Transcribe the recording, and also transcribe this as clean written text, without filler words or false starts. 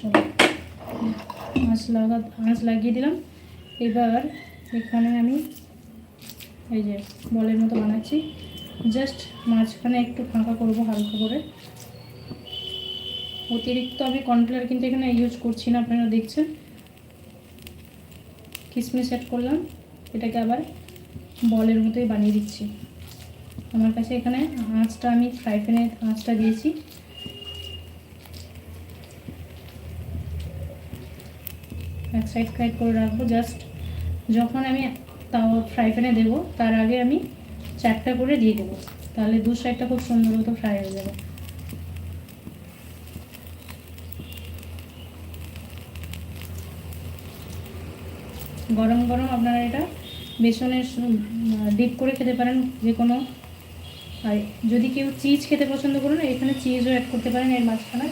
চলো আঁচ লাগিয়ে দিলাম। এবার এখানে আমি এই যে বলের মতো বানাচ্ছি, জাস্ট মাঝখানে একটু ফাঁকা করব হালকা করে। অতিরিক্ত আমি কর্নফ্লাওয়ার কিন্তু এখানে ইউজ করছি না, আপনারা দেখছেন। কিশমিশ অ্যাড করলাম, এটাকে আবার বলের মতোই বানিয়ে দিচ্ছি। আমার কাছে এখানে আঁচটা আমি ফ্রাই প্যানের আঁচটা দিয়েছি। এক সাইড করে রাখবো, জাস্ট যখন আমি তাও ফ্রাই প্যানে দেবো তার আগে আমি 4টা করে দিয়ে দেবো, তাহলে দু সাইডটা খুব সুন্দর মতো ফ্রাই হয়ে যাবে। গরম গরম আপনারা এটা বেসনের ডিপ করে খেতে পারেন যে কোনো। আর যদি কেউ চিজ খেতে পছন্দ করেন, এখানে চিজও অ্যাড করতে পারেন এর মাঝখানে।